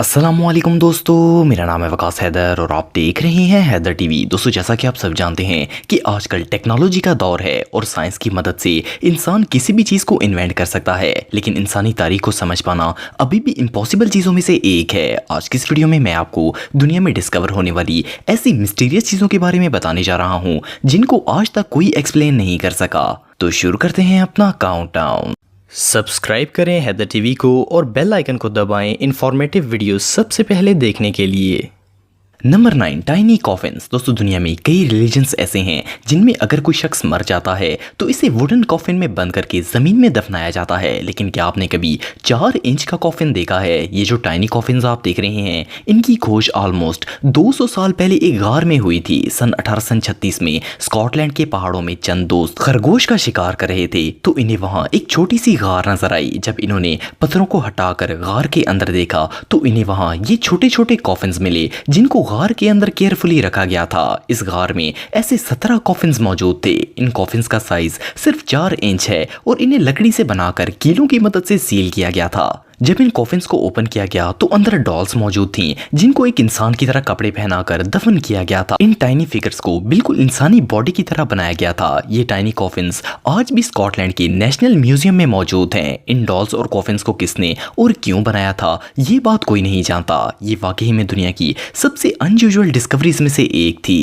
अस्सलामुअलैकुम दोस्तों, मेरा नाम है वकास हैदर और आप देख रहे हैं हैदर टीवी। दोस्तों, जैसा कि आप सब जानते हैं कि आजकल टेक्नोलॉजी का दौर है और साइंस की मदद से इंसान किसी भी चीज़ को इन्वेंट कर सकता है, लेकिन इंसानी तारीख को समझ पाना अभी भी इम्पॉसिबल चीज़ों में से एक है। आज की इस वीडियो में मैं आपको दुनिया में डिस्कवर होने वाली ऐसी मिस्टीरियस चीज़ों के बारे में बताने जा रहा हूँ जिनको आज तक कोई एक्सप्लेन नहीं कर सका। तो शुरू करते हैं अपना काउंटडाउन। सब्सक्राइब करें हैदर टीवी को और बेल आइकन को दबाएं इन्फॉर्मेटिव वीडियो सबसे पहले देखने के लिए। Number 9, tiny coffins. दोस्तों, दुनिया में कई रिलीजन्स ऐसे हैं जिनमें अगर कोई शख्स मर जाता है तो इसे वुडन कॉफिन में बंद करके ज़मीन में दफनाया जाता है। लेकिन क्या आपने कभी 4 इंच का कॉफिन देखा है? ये जो टाइनी कॉफिन्स आप देख रहे हैं, इनकी खोज ऑलमोस्ट 200 साल पहले एक गार में हुई थी। सन 1836 में स्कॉटलैंड के पहाड़ों में चंद दोस्त खरगोश का शिकार कर रहे थे तो इन्हें वहाँ एक छोटी सी गार नजर आई। जब इन्होंने पत्थरों को हटाकर गार के अंदर देखा तो इन्हें वहाँ ये छोटे छोटे कॉफिन्स मिले जिनको गार के अंदर केयरफुली रखा गया था। इस गार में ऐसे 17 कॉफिन्स मौजूद थे। इन कॉफिन्स का साइज सिर्फ 4 इंच है और इन्हें लकड़ी से बनाकर कीलों की मदद से सील किया गया था। जब इन कॉफिन्स को ओपन किया गया तो अंदर डॉल्स मौजूद थीं जिनको एक इंसान की तरह कपड़े पहनाकर दफन किया गया था। इन टाइनी फिगर्स को बिल्कुल इंसानी बॉडी की तरह बनाया गया था। ये टाइनी कॉफिन्स आज भी स्कॉटलैंड के नेशनल म्यूजियम में मौजूद हैं। इन डॉल्स और कॉफिन्स को किसने और क्यों बनाया था, ये बात कोई नहीं जानता। ये वाकई में दुनिया की सबसे अनयूजुअल डिस्कवरीज में से एक थी।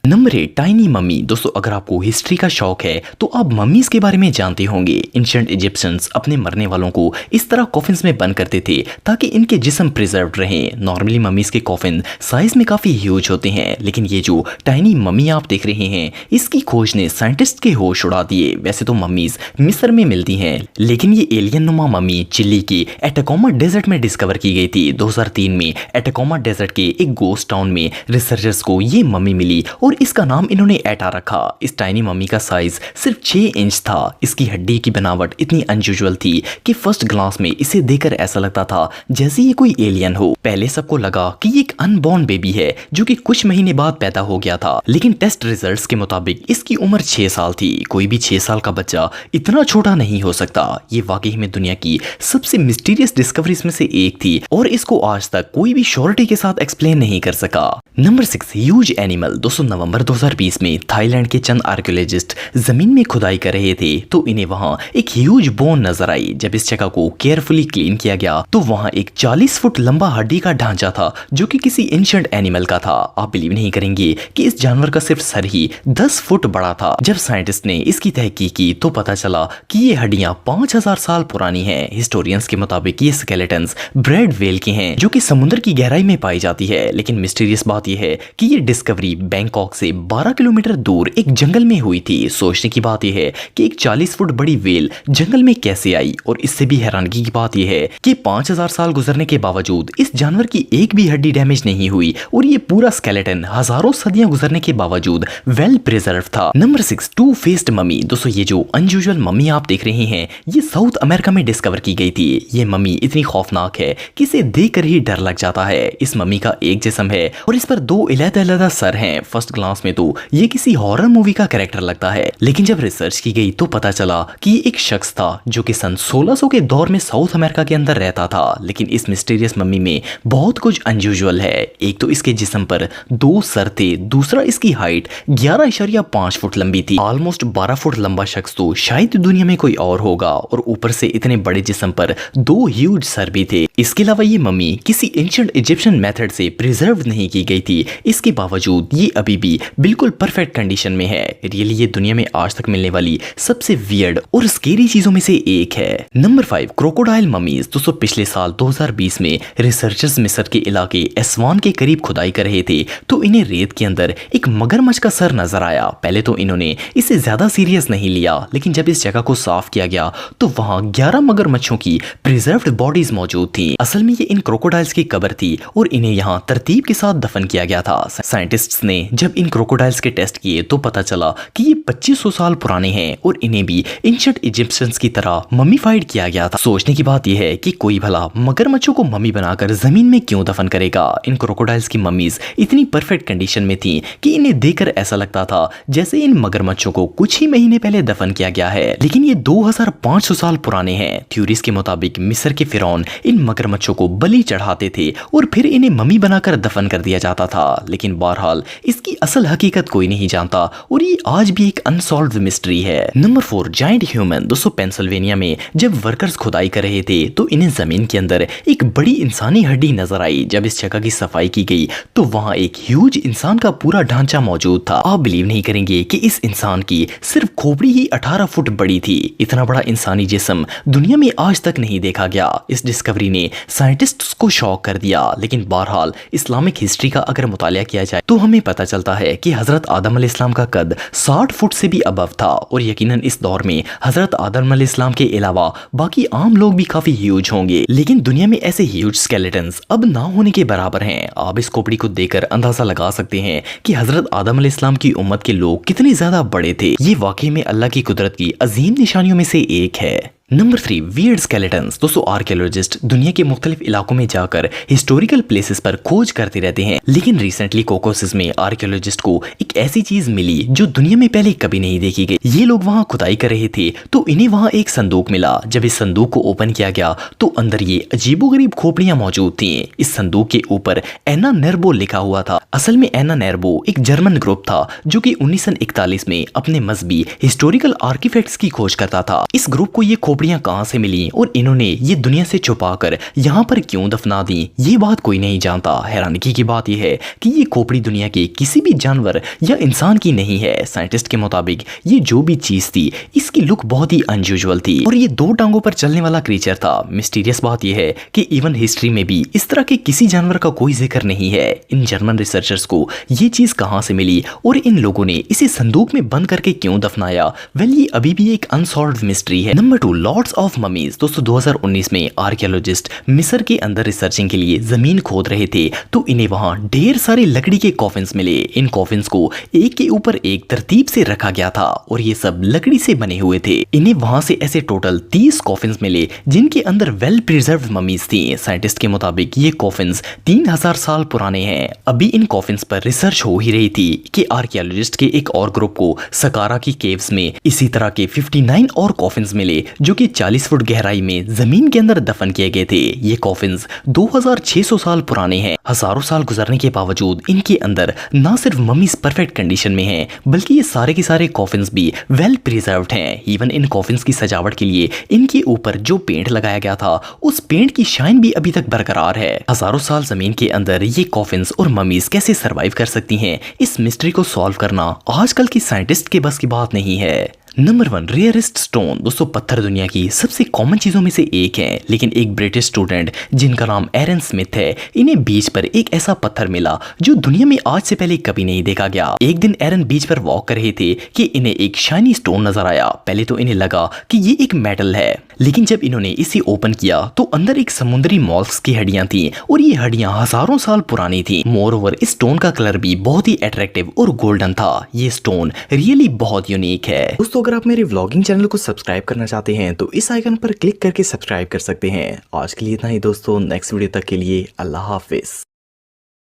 Number 8, tiny mummy. दोस्तों, अगर आपको हिस्ट्री का शौक है तो आप मम्मीज के बारे में जानते होंगे। एंशिएंट इजिप्शियंस अपने मरने वालों को इस तरह कॉफिन्स में बंद करते थे ताकि इनके जिस्म प्रिजर्व्ड रहें। नॉर्मली मम्मीज के कॉफिन साइज में काफी ह्यूज होते हैं, लेकिन ये जो टाइनी मम्मी आप देख रहे हैं, इसकी खोज ने साइंटिस्ट के होश उड़ा दिए। वैसे तो मम्मीज मिस्र में मिलती हैं, लेकिन ये एलियन नुमा मम्मी चिली के एटाकोमा डेजर्ट में डिस्कवर की गई थी। 2003 में एटाकोमा डेजर्ट के एक गोस्ट टाउन में रिसर्चर्स को ये मम्मी मिली और इसका नाम इन्होंने एटा रखा। इस टाइनी मम्मी का साइज सिर्फ 6 इंच था। इसकी हड्डी की बनावट इतनी अनयूजुअल थी कि फर्स्ट ग्लांस में इसे देखकर ऐसा लगता था जैसे ये कोई एलियन हो। पहले सबको लगा कि ये एक अनबॉर्न बेबी है जो कि कुछ महीने बाद पैदा हो गया था, लेकिन टेस्ट रिजल्ट्स के मुताबिक इसकी उम्र 6 साल थी। कोई भी 6 साल का बच्चा इतना छोटा नहीं हो सकता। ये वाकई में दुनिया की सबसे मिस्टीरियस डिस्कवरीज में से एक थी और इसको आज तक कोई भी श्योरिटी के साथ एक्सप्लेन नहीं कर सका। Number 6, huge animal. दोस्तों, नवंबर 2020 में थाईलैंड के चंद आर्कियोलॉजिस्ट जमीन में खुदाई कर रहे थे तो इन्हें वहां एक ह्यूज बोन नजर आई। जब इस जगह को केयरफुली क्लीन किया गया तो वहां एक 40 फुट लंबा हड्डी का ढांचा था जो कि किसी एंशिएंट एनिमल का था। आप बिलीव नहीं करेंगे कि इस जानवर का सिर्फ सर ही 10 फुट बड़ा था। जब साइंटिस्ट ने इसकी तहकीक की तो पता चला कि ये हड्डियां 5000 साल पुरानी हैं। हिस्टोरियंस के मुताबिक ये स्केलेटन्स ब्रेड वेल के हैं जो कि समुद्र की गहराई में पाई जाती है। लेकिन मिस्टीरियस बात यह है कि ये डिस्कवरी बैंकॉक से 12 किलोमीटर दूर एक जंगल में हुई थी। सोचने की बात यह है कि एक 40 फुट बड़ी वेल जंगल में कैसे आई, और इससे भी हैरानगी की बात यह है कि 5000 साल गुजरने के बावजूद इस जानवर की एक भी हड्डी डैमेज नहीं हुई और ये पूरा स्केलेटन हजारों सदियां गुजरने के बावजूद वेल प्रिजर्व था। Number 6, two faced mummy. दोस्तों, ये जो अनयूजुअल मम्मी आप देख रहे हैं, ये साउथ अमेरिका में डिस्कवर की गई थी। ये मम्मी इतनी खौफनाक है कि इसे देखकर ही डर लग जाता है। इस मम्मी का एक जिस्म है और इस पर 2 अलग-अलग सर हैं। फर्स्ट ग्लांस में तो ये किसी हॉरर मूवी का कैरेक्टर लगता है, लेकिन जब रिसर्च की गई तो पता चला कि ये एक शख्स था जो कि सन 1600 के दौर में साउथ अमेरिका के अंदर रहता था। लेकिन इस मिस्टीरियस मम्मी में बहुत कुछ अनयूजुअल है। एक तो इसके जिस्म पर 2 सर थे, दूसरा इसकी हाइट 11.5 फुट लंबी थी। ऑलमोस्ट 12 फुट लंबा शख्स तो शायद दुनिया में कोई और होगा, और ऊपर से इतने बड़े जिस्म पर 2 ह्यूज सर भी थे। इसके अलावा ये मम्मी किसी एंशिएंट इजिप्शियन मेथड से प्रिजर्व नहीं की गई थी। इसके बावजूद ये अभी भी बिल्कुल परफेक्ट कंडीशन में है। रियली ये दुनिया में आज तक मिलने वाली सबसे वियर्ड और स्केरी चीजों में से एक है। Number 5, crocodile mummies. दोस्तों, पिछले साल 2020 में रिसर्चर्स मिस्र के इलाके एस्वान के करीब खुदाई कर रहे थे तो इन्हें रेत के अंदर एक मगरमच्छ का सर नजर आया। पहले तो इन्होंने इसे ज्यादा सीरियस नहीं लिया, लेकिन जब इस जगह को साफ किया गया तो वहां 11 मगरमच्छों की प्रिजर्व्ड बॉडीज मौजूद थी। असल में ये इन क्रोकोडाइल्स की कब्र थी और इन्हें यहाँ तरतीब के साथ दफन किया गया था। साइंटिस्ट्स ने जब इन क्रोकोडाइल्स के टेस्ट किए तो पता चला कि ये 2500 साल पुराने हैं और इन्हें भी एंशिएंट इजिप्शियंस की तरह मम्मीफाइड किया गया था। सोचने की बात यह है कि कोई भला मगरमच्छों को मम्मी बनाकर जमीन में क्यों दफन करेगा। इन क्रोकोडाइल्स की मम्मीज इतनी परफेक्ट कंडीशन में थी कि इन्हें देखकर ऐसा लगता था जैसे इन मगरमच्छों को कुछ ही महीने पहले दफन किया गया है, लेकिन ये 2500 साल पुराने हैं। थ्योरीज के मुताबिक मिस्र के फिरौन इन मगरमच्छों को बलि चढ़ाते थे और फिर इन्हें मम्मी बनाकर दफन कर दिया जाता था। लेकिन बहरहाल इसकी असल हकीकत कोई नहीं जानता और ये आज भी एक अनसॉल्व्ड मिस्ट्री है। Number 4, giant human. दोस्तों पेंसिल्वेनिया में जब वर्कर्स खुदाई कर रहे थे तो इन्हें जमीन के अंदर एक बड़ी इंसानी हड्डी नजर आई। जब इस जगह की सफाई की गई तो वहां एक ह्यूज इंसान का पूरा ढांचा मौजूद था। आप बिलीव नहीं करेंगे कि इस इंसान की सिर्फ खोपड़ी ही 18 फुट बड़ी थी। इतना बड़ा इंसानी जिस्म दुनिया में आज तक नहीं देखा गया। इस डिस्कवरी ने साइंटिस्ट्स को शॉक कर दिया। लेकिन बहरहाल इस्लामिक हिस्ट्री का अगर मुतालिया किया जाए तो हमें पता चलता है कि हजरत आदम अलैहिस्सलाम का कद 60 फुट से भी अबव था और यकीनन इस दौर में हजरत आदम अलैहिस्सलाम के अलावा बाकी आम लोग भी काफी ह्यूज होंगे। लेकिन दुनिया में ऐसे ह्यूज स्केलेटन्स अब ना होने के बराबर हैं। आप इस खोपड़ी को देखकर अंदाजा लगा सकते हैं कि हजरत आदम अलैहिस्सलाम की उम्मत के लोग कितने ज्यादा बड़े थे। ये वाकई में अल्लाह की कुदरत की अजीम निशानियों में से एक है। Number 3, weird skeletons. दोस्तों आर्कियोलॉजिस्ट दुनिया के मुख्तलिफ इलाकों में जाकर हिस्टोरिकल प्लेसेस पर खोज करते रहते हैं। लेकिन रिसेंटली कोकोसिस में आर्कियोलॉजिस्ट को एक ऐसी चीज मिली जो दुनिया में पहले कभी नहीं देखी गई। ये लोग वहां खुदाई कर रहे थे तो इन्हें वहां एक संदूक मिला। जब इस संदूक को ओपन किया गया तो अंदर ये अजीबोगरीब खोपड़ियां मौजूद थी। इस संदूक के ऊपर एना नेर्बो लिखा हुआ था। असल में एना नेर्बो एक जर्मन ग्रुप था जो कि 1941 में अपने मजहबी हिस्टोरिकल आर्टिफैक्ट्स की खोज करता था। इस ग्रुप को ये खोपड़ियां कहां से मिली और इन्होंने ये दुनिया से छुपाकर यहाँ पर क्यों दफना दी, ये बात कोई नहीं जानता। हैरानगी की बात यह है कि ये खोपड़ी दुनिया के किसी भी जानवर या इंसान की नहीं है। साइंटिस्ट के मुताबिक ये जो भी चीज थी इसकी लुक बहुत ही अनयूजुअल थी और ये 2 टांगों पर चलने वाला क्रीचर था। मिस्टीरियस बात यह है कि इवन हिस्ट्री में भी इस तरह के किसी जानवर का कोई जिक्र नहीं है। इन जर्मन रिसर्चर्स को ये चीज कहां से मिली और इन लोगों ने इसे संदूक में बंद करके क्यों दफनाया, वेल ये अभी भी एक अनसॉल्व्ड मिस्ट्री है। Number 2, lords of mummies. दोस्तों 2019 में आर्कियोलॉजिस्ट मिस्र के अंदर रिसर्चिंग के लिए जमीन खोद रहे थे तो इन्हें वहां ढेर सारे लकड़ी के कॉफिन्स मिले। इन कॉफिन्स को एक के ऊपर एक तरतीब से रखा गया था और ये सब लकड़ी से बने हुए थे। इन्हें वहां से ऐसे टोटल 30 कॉफिन्स मिले जिनके अंदर वेल प्रिजर्व्ड ममीज थी। साइंटिस्ट के मुताबिक ये कॉफिन्स 3000 साल पुराने हैं। अभी इन कॉफिन्स पर रिसर्च हो ही रही थी कि आर्कियोलॉजिस्ट के एक और ग्रुप को सकारा की केव्स में इसी तरह के 59 और कॉफिन्स मिले जो कि 40 फुट गहराई में जमीन के अंदर दफन किए गए थे। ये कॉफिन्स 2600 साल पुराने हैं। हजारों साल गुजरने के बावजूद इनके अंदर ना सिर्फ ममीज परफेक्ट कंडीशन में हैं बल्कि ये सारे के सारे कॉफिन्स भी वेल प्रिजर्व्ड हैं। इवन इन कॉफिन्स की सजावट के लिए इनके ऊपर जो पेंट लगाया गया था उस पेंट की शाइन भी अभी तक बरकरार है। हजारों साल जमीन के अंदर ये कॉफिन्स और ममीज कैसे सरवाइव कर सकती हैं, इस मिस्ट्री को सॉल्व करना आजकल की साइंटिस्ट के बस की बात नहीं है। Number 1, rarest stone. दोस्तों पत्थर दुनिया की सबसे कॉमन चीजों में से एक है, लेकिन एक ब्रिटिश स्टूडेंट जिनका नाम एरन स्मिथ है, इन्हें बीच पर एक ऐसा पत्थर मिला जो दुनिया में आज से पहले कभी नहीं देखा गया। एक दिन एरन बीच पर वॉक कर रहे थे कि इन्हें एक शाइनी स्टोन नजर आया। पहले तो इन्हें लगा कि ये एक मेटल है, लेकिन जब इन्होंने इसे ओपन किया तो अंदर एक समुद्री मॉल्स्क की हड्डियां थी और ये हड्डियां हजारों साल पुरानी थी। मोरओवर इस स्टोन का कलर भी बहुत ही अट्रैक्टिव और गोल्डन था। ये स्टोन रियली बहुत यूनिक है। दोस्तों अगर आप मेरे व्लॉगिंग चैनल को सब्सक्राइब करना चाहते हैं तो इस आइकन पर क्लिक करके सब्सक्राइब कर सकते हैं। आज के लिए इतना ही दोस्तों, नेक्स्ट वीडियो तक के लिए अल्लाह हाफिज।